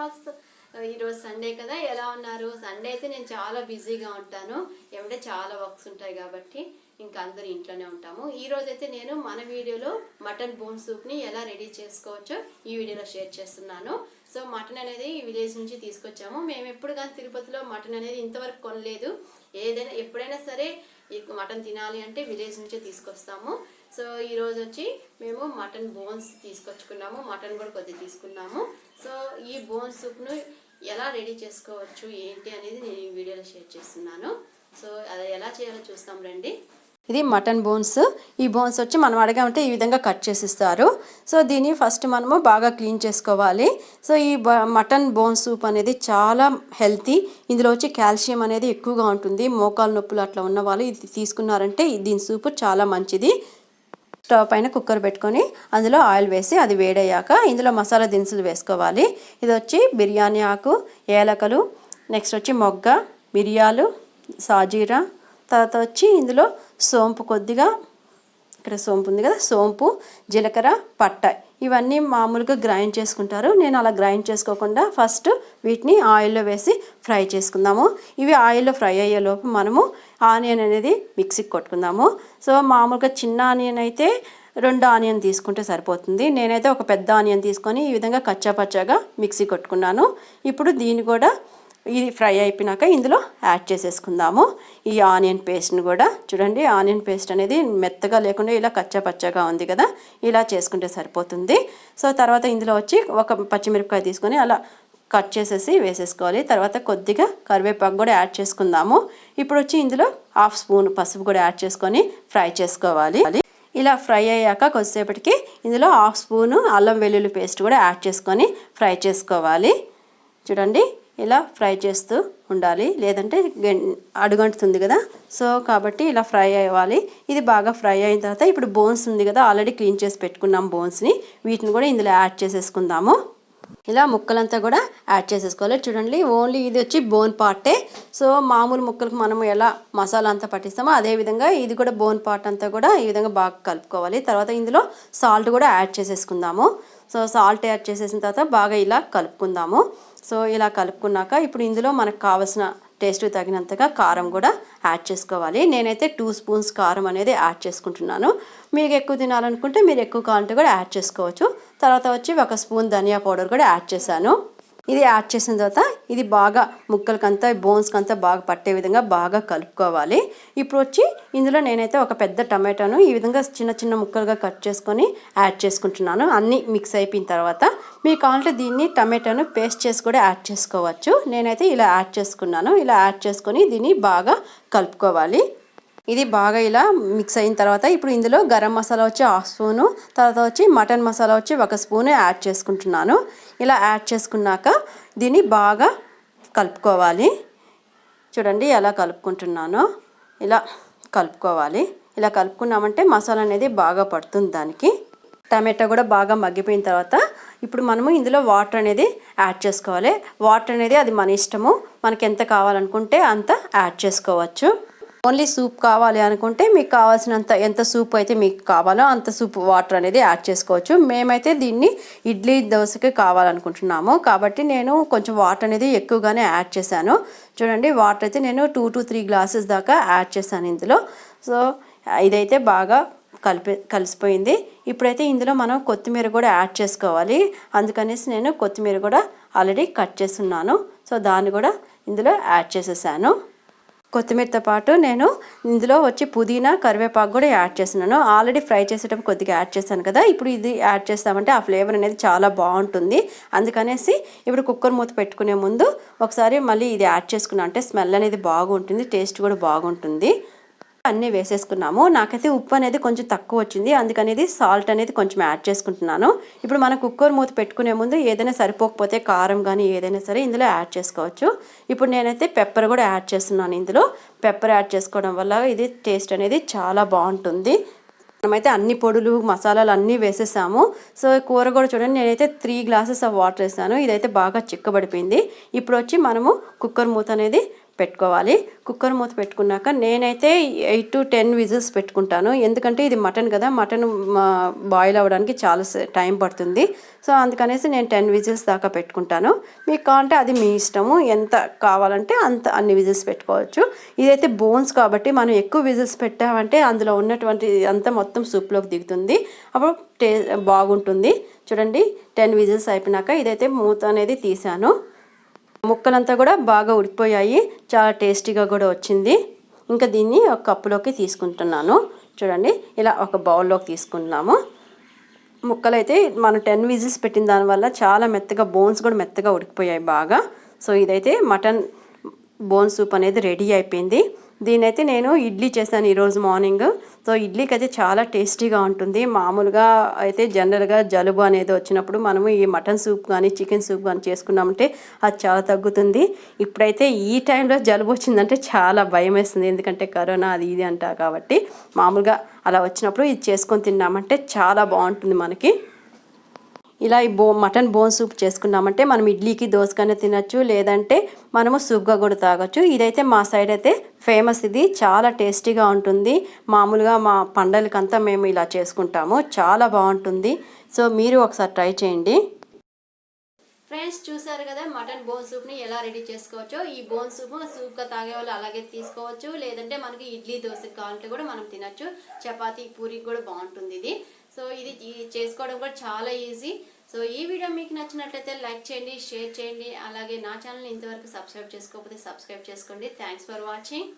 Vlogs. ఈరోజు Sunday కదా, ఎలా ఉన్నారు? సండే అయితే నేను చాలా బిజీగా ఉంటాను, ఏమంటే చాలా వర్క్స్ ఉంటాయి కాబట్టి ఇంకా అందరూ ఇంట్లోనే ఉంటాము. ఈరోజు అయితే నేను మన వీడియోలో మటన్ బోన్ సూప్ని ఎలా రెడీ చేసుకోవచ్చో ఈ వీడియోలో షేర్ చేస్తున్నాను. సో మటన్ అనేది ఈ విలేజ్ నుంచి తీసుకొచ్చాము. మేము ఎప్పుడు కానీ తిరుపతిలో మటన్ అనేది ఇంతవరకు కొనలేదు. ఏదైనా ఎప్పుడైనా సరే ఈ మటన్ తినాలి అంటే విలేజ్ నుంచే తీసుకొస్తాము. సో ఈరోజు వచ్చి మేము మటన్ బోన్స్ తీసుకొచ్చుకున్నాము, మటన్ కూడా కొద్దిగా తీసుకున్నాము. సో ఈ బోన్ సూప్ను ఎలా రెడీ చేసుకోవచ్చు ఏంటి అనేది నేను ఈ వీడియోలో షేర్ చేస్తున్నాను. సో అది ఎలా చేయాలో చూస్తాం రండి. ఇది మటన్ బోన్స్. ఈ బోన్స్ వచ్చి మనం అడగామంటే ఈ విధంగా కట్ చేసి ఇస్తారు. సో దీన్ని ఫస్ట్ మనము బాగా క్లీన్ చేసుకోవాలి. సో ఈ మటన్ బోన్ సూప్ అనేది చాలా హెల్తీ. ఇందులో వచ్చి కాల్షియం అనేది ఎక్కువగా ఉంటుంది. మోకాలు నొప్పులు అట్లా ఉన్న వాళ్ళు ఇది తీసుకున్నారంటే దీని సూప్ చాలా మంచిది. స్టవ్ పైన కుక్కర్ పెట్టుకొని అందులో ఆయిల్ వేసి అది వేడయ్యాక ఇందులో మసాలా దినుసులు వేసుకోవాలి. ఇది వచ్చి బిర్యానీ ఆకు, ఏలకలు, నెక్స్ట్ వచ్చి మొగ్గ, మిరియాలు, సాజీరా, తర్వాత వచ్చి ఇందులో సోంపు కొద్దిగా, ఇక్కడ సోంపు ఉంది కదా, సోంపు, జీలకర్ర, పట్ట, ఇవన్నీ మామూలుగా గ్రైండ్ చేసుకుంటారు. నేను అలా గ్రైండ్ చేసుకోకుండా ఫస్ట్ వీటిని ఆయిల్లో వేసి ఫ్రై చేసుకుందాము. ఇవి ఆయిల్లో ఫ్రై అయ్యేలోపు మనము ఆనియన్ అనేది మిక్సీకి కొట్టుకుందాము. సో మామూలుగా చిన్న ఆనియన్ అయితే 2 ఆనియన్ తీసుకుంటే సరిపోతుంది. నేనైతే ఒక పెద్ద ఆనియన్ తీసుకొని ఈ విధంగా కచ్చాపచ్చాగా మిక్సీ కొట్టుకున్నాను. ఇప్పుడు దీన్ని కూడా ఇది ఫ్రై అయిపోయినాక ఇందులో యాడ్ చేసేసుకుందాము. ఈ ఆనియన్ పేస్ట్ని కూడా చూడండి, ఆనియన్ పేస్ట్ అనేది మెత్తగా లేకుండా ఇలా కచ్చాపచ్చాగా ఉంది కదా, ఇలా చేసుకుంటే సరిపోతుంది. సో తర్వాత ఇందులో వచ్చి ఒక పచ్చిమిరపకాయ తీసుకొని అలా కట్ చేసేసి వేసేసుకోవాలి. తర్వాత కొద్దిగా కరివేపాకు కూడా యాడ్ చేసుకుందాము. ఇప్పుడు వచ్చి ఇందులో 1/2 స్పూన్ పసుపు కూడా యాడ్ చేసుకొని ఫ్రై చేసుకోవాలి. ఇలా ఫ్రై అయ్యాక కొద్దిసేపటికి ఇందులో 1/2 స్పూను అల్లం వెల్లుల్లి పేస్ట్ కూడా యాడ్ చేసుకొని ఫ్రై చేసుకోవాలి. చూడండి, ఇలా ఫ్రై చేస్తూ ఉండాలి, లేదంటే అడుగంటుతుంది కదా. సో కాబట్టి ఇలా ఫ్రై అవ్వాలి. ఇది బాగా ఫ్రై అయిన తర్వాత ఇప్పుడు బోన్స్ ఉంది కదా, ఆల్రెడీ క్లీన్ చేసి పెట్టుకున్నాం బోన్స్ని, వీటిని కూడా ఇందులో యాడ్ చేసేసుకుందాము. ఇలా ముక్కలంతా కూడా యాడ్ చేసేసుకోవాలి. చూడండి, ఓన్లీ ఇది వచ్చి బోన్ పార్టే. సో మామూలు ముక్కలకు మనము ఎలా మసాలా అంతా పట్టిస్తామో అదేవిధంగా ఇది కూడా బోన్ పార్ట్ అంతా కూడా ఈ విధంగా బాగా కలుపుకోవాలి. తర్వాత ఇందులో సాల్ట్ కూడా యాడ్ చేసేసుకుందాము. సో సాల్ట్ యాడ్ చేసేసిన తర్వాత బాగా ఇలా కలుపుకుందాము. సో ఇలా కలుపుకున్నాక ఇప్పుడు ఇందులో మనకు కావాల్సిన టేస్ట్ తగినంతగా కారం కూడా యాడ్ చేసుకోవాలి. నేనైతే 2 స్పూన్స్ కారం అనేది యాడ్ చేసుకుంటున్నాను. మీకు ఎక్కువ తినాలనుకుంటే మీరు ఎక్కువ కావాలంటే కూడా యాడ్ చేసుకోవచ్చు. తర్వాత వచ్చి 1 స్పూన్ ధనియా పౌడర్ కూడా యాడ్ చేశాను. ఇది యాడ్ చేసిన తర్వాత ఇది బాగా ముక్కలకంతా బోన్స్కంతా బాగా పట్టే విధంగా బాగా కలుపుకోవాలి. ఇప్పుడు వచ్చి ఇందులో నేనైతే ఒక పెద్ద టమాటాను ఈ విధంగా చిన్న చిన్న ముక్కలుగా కట్ చేసుకొని యాడ్ చేసుకుంటున్నాను. అన్నీ మిక్స్ అయిపోయిన తర్వాత మీకు కావాలంటే దీన్ని టమాటాను పేస్ట్ చేసి కూడా యాడ్ చేసుకోవచ్చు. నేనైతే ఇలా యాడ్ చేసుకున్నాను. ఇలా యాడ్ చేసుకొని దీన్ని బాగా కలుపుకోవాలి. ఇది బాగా ఇలా మిక్స్ అయిన తర్వాత ఇప్పుడు ఇందులో గరం మసాలా వచ్చి 1/2 స్పూను, తర్వాత వచ్చి మటన్ మసాలా వచ్చి 1 స్పూను యాడ్ చేసుకుంటున్నాను. ఇలా యాడ్ చేసుకున్నాక దీన్ని బాగా కలుపుకోవాలి. చూడండి ఎలా కలుపుకుంటున్నానో, ఇలా కలుపుకోవాలి. ఇలా కలుపుకున్నామంటే మసాలా అనేది బాగా పడుతుంది దానికి. టమాటా కూడా బాగా మగ్గిపోయిన తర్వాత ఇప్పుడు మనము ఇందులో వాటర్ అనేది యాడ్ చేసుకోవాలి. వాటర్ అనేది అది మన ఇష్టము, మనకి ఎంత కావాలనుకుంటే అంత యాడ్ చేసుకోవచ్చు. ఓన్లీ సూప్ కావాలి అనుకుంటే మీకు కావాల్సినంత ఎంత సూప్ అయితే మీకు కావాలో అంత సూప్ వాటర్ అనేది యాడ్ చేసుకోవచ్చు. మేమైతే దీన్ని ఇడ్లీ దోశకి కావాలనుకుంటున్నాము కాబట్టి నేను కొంచెం వాటర్ అనేది ఎక్కువగానే యాడ్ చేశాను. చూడండి, వాటర్ అయితే నేను 2 to 3 గ్లాసెస్ దాకా యాడ్ చేశాను ఇందులో. సో ఇదైతే బాగా కలిసిపోయింది. ఇప్పుడైతే ఇందులో మనం కొత్తిమీర కూడా యాడ్ చేసుకోవాలి. అందుకనేసి నేను కొత్తిమీర కూడా ఆల్రెడీ కట్ చేస్తున్నాను. సో దాన్ని కూడా ఇందులో యాడ్ చేసేసాను. కొత్తిమీరతో పాటు నేను ఇందులో వచ్చి పుదీనా, కరివేపాకు కూడా యాడ్ చేస్తున్నాను. ఆల్రెడీ ఫ్రై చేసేటప్పుడు కొద్దిగా యాడ్ చేశాను కదా, ఇప్పుడు ఇది యాడ్ చేస్తామంటే ఆ ఫ్లేవర్ అనేది చాలా బాగుంటుంది. అందుకనేసి ఇప్పుడు కుక్కర్ మూత పెట్టుకునే ముందు ఒకసారి మళ్ళీ ఇది యాడ్ చేసుకున్నా అంటే స్మెల్ అనేది బాగుంటుంది, టేస్ట్ కూడా బాగుంటుంది. అన్నీ వేసేసుకున్నాము. నాకైతే ఉప్పు అనేది కొంచెం తక్కువ వచ్చింది, అందుకనేది సాల్ట్ అనేది కొంచెం యాడ్ చేసుకుంటున్నాను. ఇప్పుడు మనం కుక్కర్ మూత పెట్టుకునే ముందు ఏదైనా సరిపోకపోతే కారం కానీ ఏదైనా సరే ఇందులో యాడ్ చేసుకోవచ్చు. ఇప్పుడు నేనైతే పెప్పర్ కూడా యాడ్ చేస్తున్నాను. ఇందులో పెప్పర్ యాడ్ చేసుకోవడం వల్ల ఇది టేస్ట్ అనేది చాలా బాగుంటుంది. మనమైతే అన్ని పొడులు మసాలాలు అన్నీ వేసేసాము. సో కూర కూడా చూడండి, నేనైతే 3 గ్లాసెస్ ఆఫ్ వాటర్ వేసాను. ఇదైతే బాగా చిక్కబడిపోయింది. ఇప్పుడు వచ్చి మనము కుక్కర్ మూత అనేది పెట్టుకోవాలి. కుక్కర్ మూత పెట్టుకున్నాక నేనైతే 8 to 10 విజిల్స్ పెట్టుకుంటాను. ఎందుకంటే ఇది మటన్ కదా, మటన్ బాయిల్ అవ్వడానికి చాలా టైం పడుతుంది. సో అందుకనేసి నేను 10 విజిల్స్ దాకా పెట్టుకుంటాను. మీకు కావాలంటే అది మీ ఇష్టము, ఎంత కావాలంటే అన్ని విజిల్స్ పెట్టుకోవచ్చు. ఇదైతే బోన్స్ కాబట్టి మనం ఎక్కువ విజిల్స్ పెట్టామంటే అందులో ఉన్నటువంటి అంతా మొత్తం సూప్లోకి దిగుతుంది, అప్పుడు బాగుంటుంది. చూడండి 10 విజిల్స్ అయిపోయినాక ఇదైతే మూత అనేది తీసాను. ముక్కలంతా కూడా బాగా ఉడికిపోయాయి, చాలా టేస్టీగా కూడా వచ్చింది. ఇంకా దీన్ని ఒక కప్పులోకి తీసుకుంటున్నాను. చూడండి ఇలా ఒక బౌల్లోకి తీసుకుంటున్నాము. ముక్కలు అయితే మనం 10 విజిల్స్ పెట్టిన దానివల్ల చాలా మెత్తగా, బోన్స్ కూడా మెత్తగా ఉడికిపోయాయి బాగా. సో ఇదైతే మటన్ బోన్ సూప్ అనేది రెడీ అయిపోయింది. దీనైతే నేను ఇడ్లీ చేశాను ఈరోజు మార్నింగ్. సో ఇడ్లీకి అయితే చాలా టేస్టీగా ఉంటుంది. మామూలుగా అయితే జనరల్గా జలుబు అనేది వచ్చినప్పుడు మనము ఈ మటన్ సూప్ కానీ చికెన్ సూప్ కానీ చేసుకున్నామంటే అది చాలా తగ్గుతుంది. ఇప్పుడైతే ఈ టైంలో జలుబు వచ్చిందంటే చాలా భయం వేస్తుంది, ఎందుకంటే కరోనా అది ఇది అంటా కాబట్టి. మామూలుగా అలా వచ్చినప్పుడు ఇది చేసుకొని తిన్నామంటే చాలా బాగుంటుంది మనకి. ఇలా ఈ మటన్ బోన్ సూప్ చేసుకున్నామంటే మనం ఇడ్లీకి దోసకైనా తినచ్చు, లేదంటే మనము సూప్గా కూడా తాగొచ్చు. ఇదైతే మా సైడ్ అయితే ఫేమస్, ఇది చాలా టేస్టీగా ఉంటుంది. మామూలుగా మా పండగలకంతా మేము ఇలా చేసుకుంటాము, చాలా బాగుంటుంది. సో మీరు ఒకసారి ట్రై చేయండి. ఫ్రెండ్స్ చూసారు కదా మటన్ బోన్ సూప్ని ఎలా రెడీ చేసుకోవచ్చో. ఈ బోన్ సూప్గా తాగే వాళ్ళు అలాగే తీసుకోవచ్చు, లేదంటే మనకి ఇడ్లీ దోశకి కావాలంటే కూడా మనం తినచ్చు. చపాతీ పూరికి కూడా బాగుంటుంది ఇది. సో ఇది చేసుకోవడం కూడా చాలా ఈజీ. సో ఈ వీడియో మీకు నచ్చినట్లయితే లైక్ చేయండి, షేర్ చేయండి. అలాగే నా ఛానల్ని ఇంతవరకు సబ్స్క్రైబ్ చేసుకోకపోతే సబ్స్క్రైబ్ చేసుకోండి. Thanks for watching.